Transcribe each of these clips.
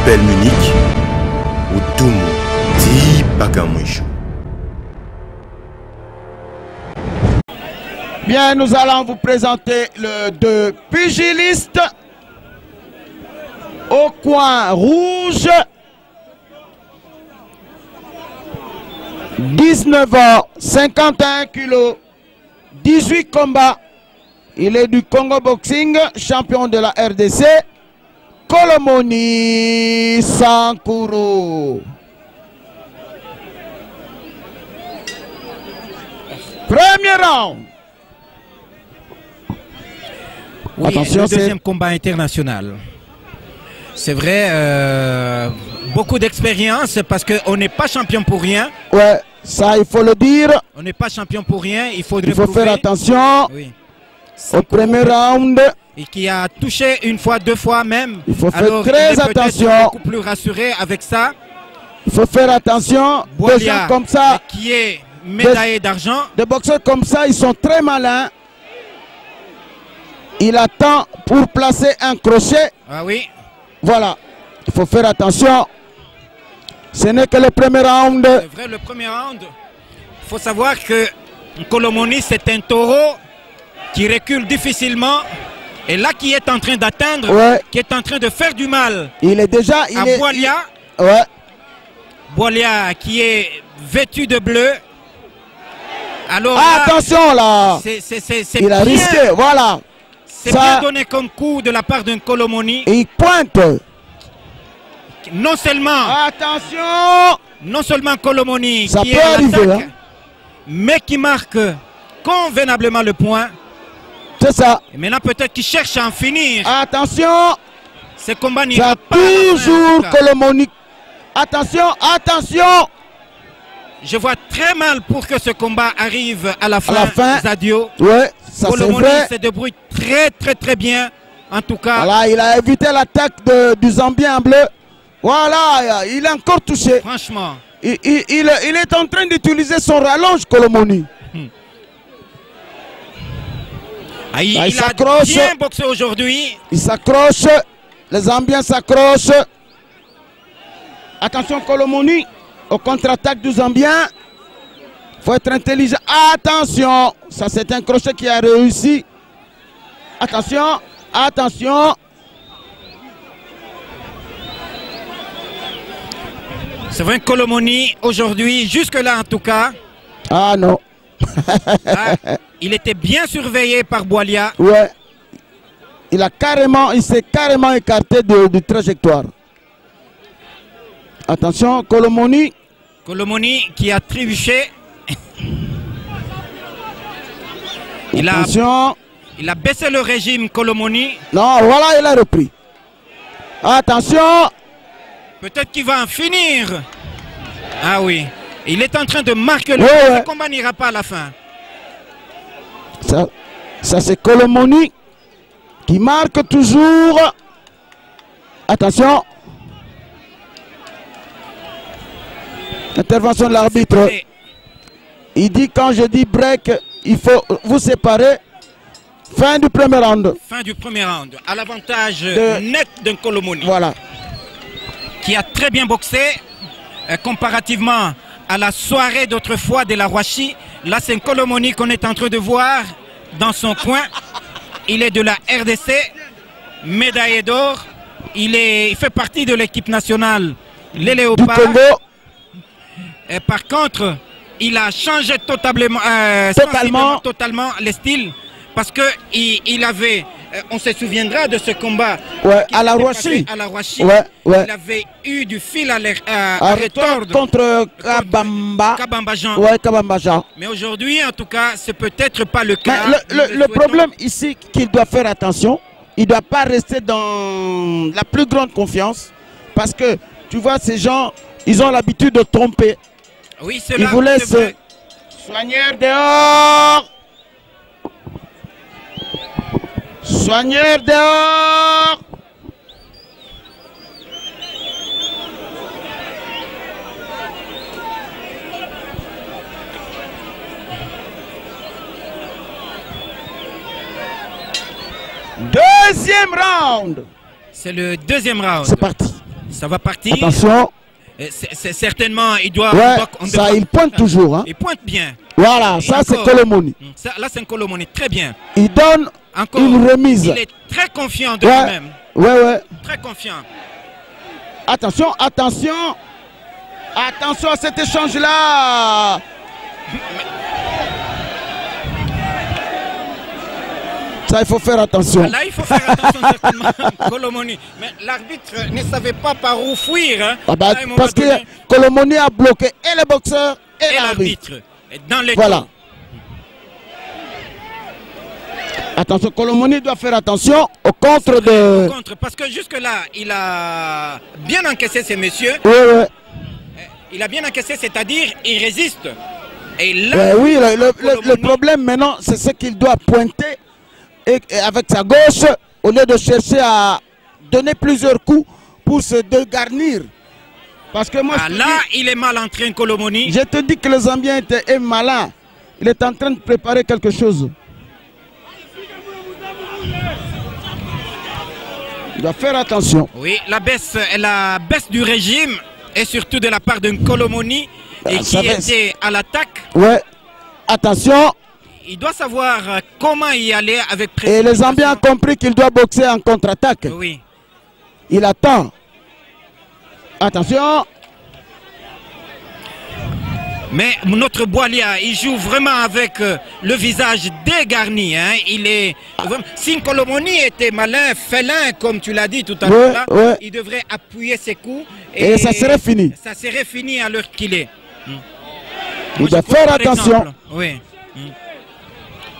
Belle Munich ou Doumo Di Bagamouichou. Bien, nous allons vous présenter le 2 pugilistes au coin rouge. 19 ans, 51 kilos, 18 combats. Il est du Congo Boxing, champion de la RDC. Kolomoni Sankuru. Premier round. Oui, attention, le deuxième combat international. C'est vrai, beaucoup d'expérience parce qu'on n'est pas champion pour rien. Ouais, ça il faut le dire. On n'est pas champion pour rien, il faut faire attention. Oui. Au premier round. Et qui a touché une fois, deux fois même. Il faut faire très attention. Beaucoup plus rassuré avec ça. Il faut faire attention. Boilia, des gens comme ça, qui est médaillé d'argent. Des boxeurs comme ça, ils sont très malins. Il attend pour placer un crochet. Ah oui. Voilà. Il faut faire attention. Ce n'est que le premier round. C'est vrai, le premier round. Il faut savoir que Kolomoni, c'est un taureau qui recule difficilement. Et là, qui est en train d'atteindre, qui est en train de faire du mal. Il est déjà à Boilia. Boilia qui est vêtu de bleu. Alors attention là, il a risqué, voilà. C'est bien donné comme coup de la part d'un Kolomoni. Et il pointe. Non seulement. Attention. Non seulement Kolomoni ça qui peut est arriver, hein. Mais qui marque convenablement le point. C'est ça. Et maintenant peut-être qu'il cherche à en finir. Attention. Ce combat n'ira pas. Toujours Kolomoni. Attention, attention. Je vois très mal pour que ce combat arrive à la fin. Zadio. Ouais, ça c'est vrai. Se débrouille très bien. En tout cas. Voilà, il a évité l'attaque du Zambien en bleu. Voilà, il est encore touché. Franchement. Il est en train d'utiliser son rallonge, Kolomoni. Il a bien boxé aujourd'hui. Il s'accroche. Les Zambiens s'accrochent. Attention Kolomoni au contre-attaque du Zambien. Il faut être intelligent. Attention. Ça c'est un crochet qui a réussi. Attention. Attention. C'est vrai que Kolomoni aujourd'hui, jusque-là en tout cas. Ah non. Il était bien surveillé par Boilia. Ouais. Il s'est carrément écarté du trajectoire. Attention, Kolomoni. Kolomoni qui a trébuché. Il a baissé le régime, Kolomoni. Non, voilà, il a repris. Attention. Peut-être qu'il va en finir. Ah oui. Il est en train de marquer le combat n'ira pas à la fin. Ça c'est Kolomoni qui marque toujours. Attention. Intervention de l'arbitre. Il dit quand je dis break, il faut vous séparer. Fin du premier round. Fin du premier round. À l'avantage net d'un Kolomoni. Voilà. Qui a très bien boxé comparativement à la soirée d'autrefois de la Rwachi. Là, c'est un Kolomoni qu'on est en train de voir dans son coin. Il est de la RDC, médaillé d'or. Il fait partie de l'équipe nationale, les Léopards. Du Congo. Et par contre, il a changé totalement les styles. Parce qu'il avait, on se souviendra de ce combat à la Rwachi. Il avait eu du fil à retordre contre Kabamba Jean. Kabamba Jean. Mais aujourd'hui, en tout cas, c'est peut-être pas le cas. Le problème ici, qu'il doit faire attention, il ne doit pas rester dans la plus grande confiance. Parce que, tu vois, ces gens, ils ont l'habitude de tromper. Oui, c'est ils vous laissent soigneur dehors. Soigneur dehors. Deuxième round. C'est le deuxième round. C'est parti. Ça va partir. Attention. C'est certainement, il doit... Ouais, on ça, doit- il pointe toujours. Hein. Il pointe bien. Voilà, Et ça c'est encore. Colomoni. Là, c'est un Colomoni. Très bien. Il donne Encore. une remise. Il est très confiant de Ouais, lui-même. ouais. Très confiant. Attention, attention. Attention à cet échange-là. Ça, il faut faire attention. Là, il faut faire attention certainement. Colomoni. Mais l'arbitre ne savait pas par où fuir. Hein. Ah bah, À un moment parce que donné, Colomoni a bloqué et le boxeur et et l'arbitre. l'arbitre. Dans les Voilà. deux. Attention, Colomoni doit faire attention au contre de... Contre, parce que jusque-là, il a bien encaissé ces messieurs. Ouais. Il a bien encaissé, c'est-à-dire il résiste. Et là, Ouais, oui, le Colomoni- problème maintenant, c'est ce qu'il doit pointer et avec sa gauche, au lieu de chercher à donner plusieurs coups pour se dégarnir. Parce que moi, Ah, là, il est mal entré, Colomoni. je te dis que le Zambien est malin. Il est en train de préparer quelque chose. Il doit faire attention. Oui, la baisse du régime et surtout de la part d'un Colomoni et ça qui baisse. était à l'attaque. Ouais. Attention. Il doit savoir comment y aller avec Et précision. les Zambiens ont compris qu'il doit boxer en contre-attaque. Oui. Il attend. Attention. Mais notre Boilia, il joue vraiment avec le visage dégarni. Hein. Il est... Si Colomoni était malin, félin, comme tu l'as dit tout à l'heure, là, ouais. il devrait appuyer ses coups. Et ça serait fini. Ça serait fini à l'heure qu'il est. Il doit faire attention. Oui.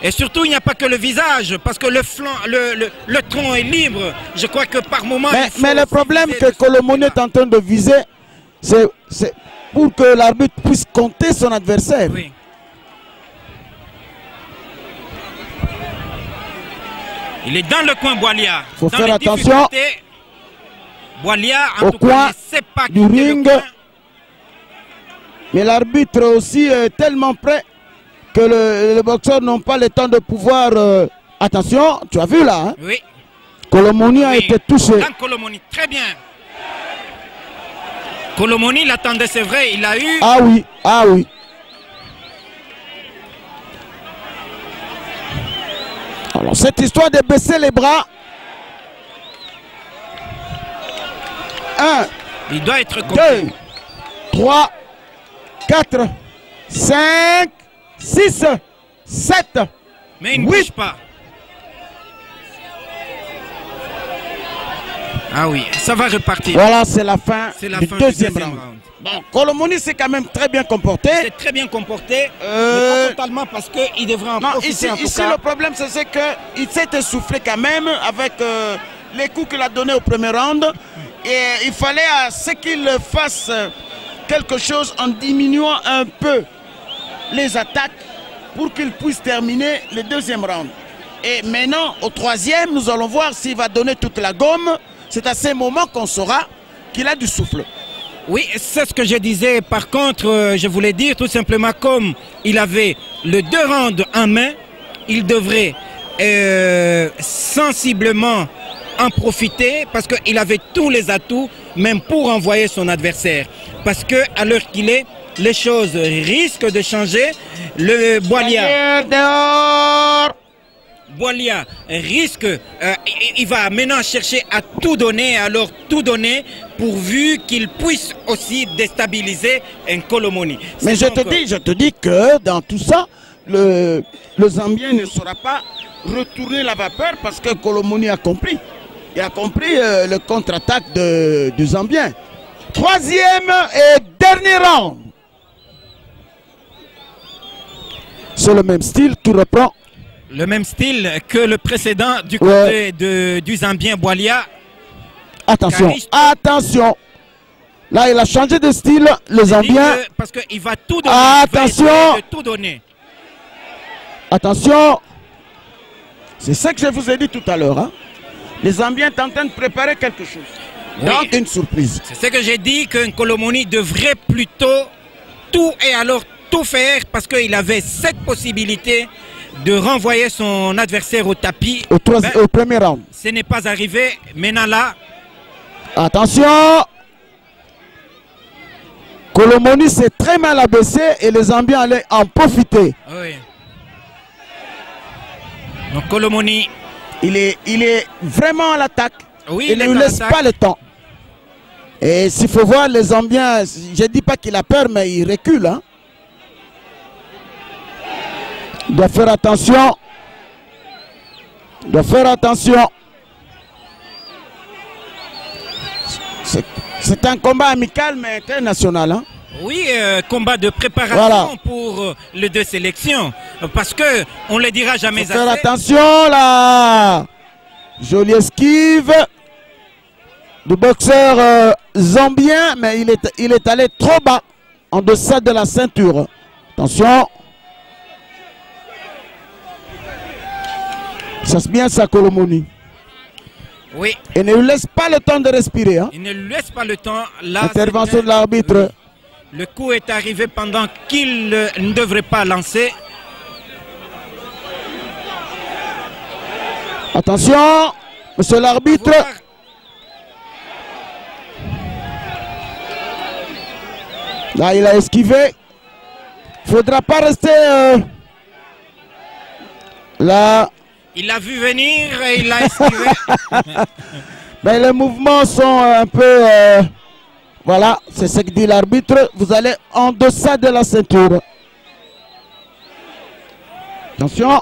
Et surtout, il n'y a pas que le visage, parce que le flanc, le tronc est libre. Je crois que par moment... Mais le problème que Colomoni est en train de viser, c'est pour que l'arbitre puisse compter son adversaire. Oui. Il est dans le coin, Boilia. Il faut Dans faire les attention. difficultés, Boilia, en Au tout cas, coin ne sait pas du quitter le ring. coin. Mais l'arbitre aussi est tellement prêt que les boxeurs n'ont pas le temps de pouvoir... Attention, tu as vu là, hein? Oui. Colomoni a Oui. été touché. Dans Colomoni, très bien. Colomoni l'attendait, c'est vrai, il a eu... Ah oui, ah oui. Alors cette histoire de baisser les bras. 1, Il doit être compris. 2, 3, 4, 5, 6, 7. Mais il ne Oui. bouge pas. Ah oui, ça va repartir. Voilà, c'est la fin C'est la du fin deuxième du deuxième round. round. Bon, Colomoni s'est quand même très bien comporté. C'est très bien comporté, mais Euh, pas totalement parce qu'il devrait en Non, profiter ici, en tout ici cas. le problème c'est qu'il s'est essoufflé quand même avec les coups qu'il a donnés au premier round. Et il fallait à ce qu'il fasse quelque chose en diminuant un peu les attaques pour qu'il puisse terminer le deuxième round. Et maintenant, au troisième, nous allons voir s'il va donner toute la gomme. C'est à ces moments qu'on saura qu'il a du souffle. Oui, c'est ce que je disais. Par contre, je voulais dire tout simplement comme il avait le 2 rounds en main, il devrait sensiblement en profiter parce qu'il avait tous les atouts, même pour envoyer son adversaire. Parce que à l'heure qu'il est, les choses risquent de changer. Le Boilia risque, il va maintenant chercher à tout donner, alors tout donner pourvu qu'il puisse aussi déstabiliser un Colomoni. Mais je te dis que dans tout ça, le Zambien ne saura pas retourner la vapeur parce que Colomoni a compris. Il a compris le contre-attaque du Zambien. Troisième et dernier round. C'est le même style qui reprend. Le même style que le précédent du côté du Zambien Boilia. Attention, Caristo. attention. Là, il a changé de style, le Zambien. Parce qu'il va tout donner. Attention. Il va essayer de tout donner. Attention. C'est ce que je vous ai dit tout à l'heure. Hein. Les Zambiens sont en train de préparer quelque chose. Oui. Donc, une surprise. C'est ce que j'ai dit, qu'un Colomoni devrait plutôt tout et alors tout faire parce qu'il avait cette possibilité de renvoyer son adversaire au tapis. Au premier round. Ce n'est pas arrivé. Maintenant là, Attention. Colomoni s'est très mal abaissé et les Zambiens allaient en profiter. Oui. Donc Colomoni. Il est vraiment à l'attaque. Oui, il ne lui laisse pas le temps. Et s'il faut voir les Zambiens, je ne dis pas qu'il a peur, mais il recule. Hein. Il doit faire attention. Il doit faire attention. C'est un combat amical, mais international. Hein. Oui, combat de préparation voilà. Pour les deux sélections. Parce que on ne le dira jamais assez. Faire attention là. Jolie esquive du boxeur zambien, mais il est allé trop bas en deçà de la ceinture. Attention. Ça se bien ça, Colomoni. Oui. Et ne lui laisse pas le temps de respirer. Hein. Il ne lui laisse pas le temps. Intervention de l'arbitre. Oui. Le coup est arrivé pendant qu'il ne devrait pas lancer. Attention, monsieur l'arbitre. Là, il a esquivé. Il ne faudra pas rester là. Il l'a vu venir et il l'a esquivé. Mais les mouvements sont un peu... voilà, c'est ce que dit l'arbitre. Vous allez en deçà de la ceinture. Attention.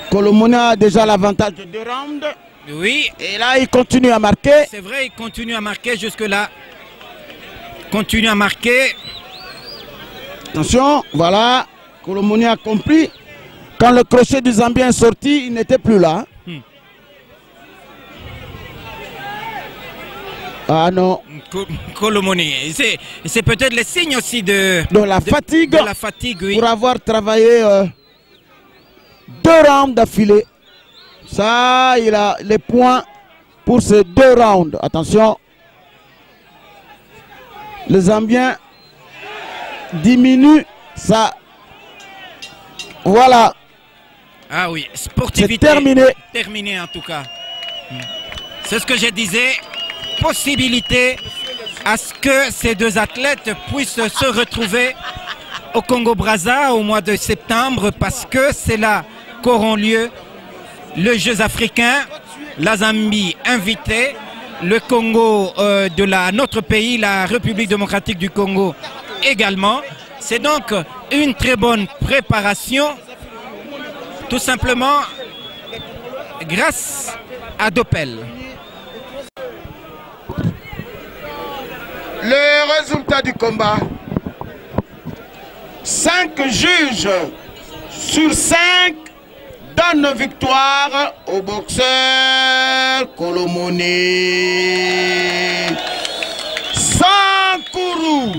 Colomoni a déjà l'avantage de 2 rounds. Oui. Et là, il continue à marquer. C'est vrai, il continue à marquer jusque-là. Continue à marquer. Attention, voilà. Colomoni a compris. Quand le crochet du Zambien est sorti, il n'était plus là. Ah non. Colomoni, c'est peut-être le signe aussi de la fatigue. De la fatigue, oui. Pour avoir travaillé 2 rounds d'affilée. Ça, il a les points pour ces 2 rounds. Attention. Le Zambien diminue ça. Voilà. Ah oui, sportivité. C'est terminé. Terminé en tout cas. C'est ce que je disais. Possibilité à ce que ces 2 athlètes puissent se retrouver au Congo-Brazza au mois de septembre, parce que c'est là qu'auront lieu les Jeux africains, la Zambie invitée, le Congo de notre pays, la République démocratique du Congo également. C'est donc une très bonne préparation, tout simplement grâce à Doppel. Le résultat du combat. 5 juges sur 5 donnent victoire au boxeur Colomoni. Sankourou.